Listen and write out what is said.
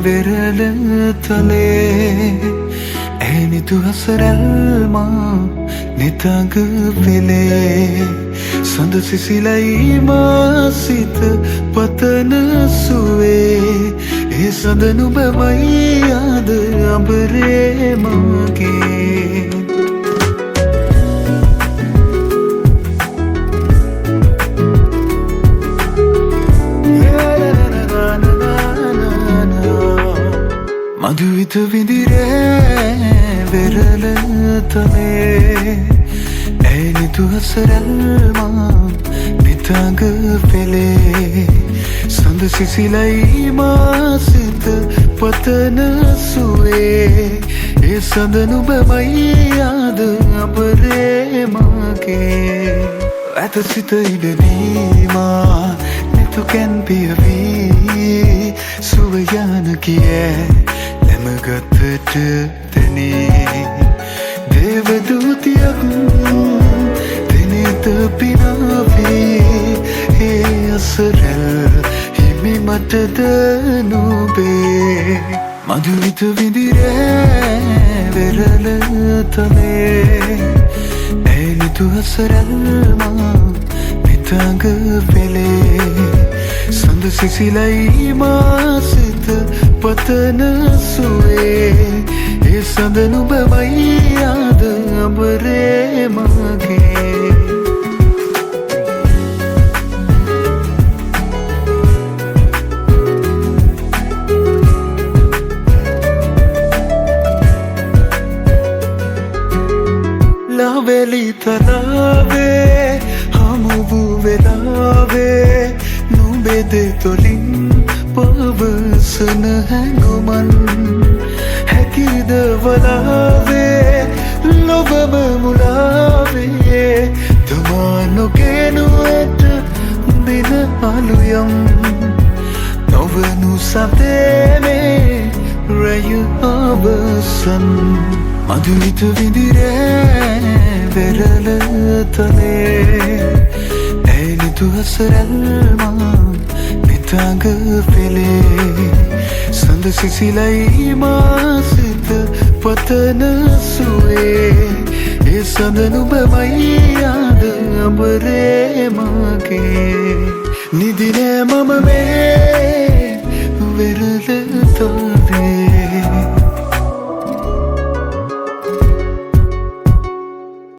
වෙරළ තලේ ඇනිතු හසරල්ම නිතඟ පෙළේ සඳ සිසිලයි මාසිත පතන සුවේ ඒ සඳ නුඹමයි ආද අඹරේ මගේ මధుවිත විඳිරේ වෙරළ තලේ ඇනිතු හසරල්ම නිතඟ පෙළේ සඳ සිසිලයි මාසිත පතන සුවේ ඒ සඳ නුඹමයි ආද අඹරේ මගේ ඇත සිත ඉඩවීමා නෙතු කැන් පියවී සුව යන කියේ ගතට තැනේ දේවදූතියක් දෙනෙත පිනාවේ ඒ අසරැල් හිමි මටද නුබේ මధుවිත විඳිරේ වෙරළ තලේ ඇනිතු හසරල්ම නිතඟ පෙළේ සඳ සිසිලයි මාසිත පතන සුවේ ඒ සඳ නුඹමයි ආද අඹරේ මගේ ලාවැලි තලාවේ හමු වූ වෙලාවේ නුඹෙද තොලින් පවසන හැඟුමන් හැකිද වලාවේ ලොබම මුලාවේ තමා නොකෙනු ඇත දින අලුයම් නොවනු සතේනේ රැය අවසන් මధුවිත විඳිරේ වෙරළ තලේ ඇනිතු හසරල්ම නිතඟ පෙළේ සඳ සිසිලයි මාසිත පතන සුවේ ඒ සඳ නුඹමයි ආද අඹරේ මගේ නිදිනෑ මම මේ වෙරළ තලේ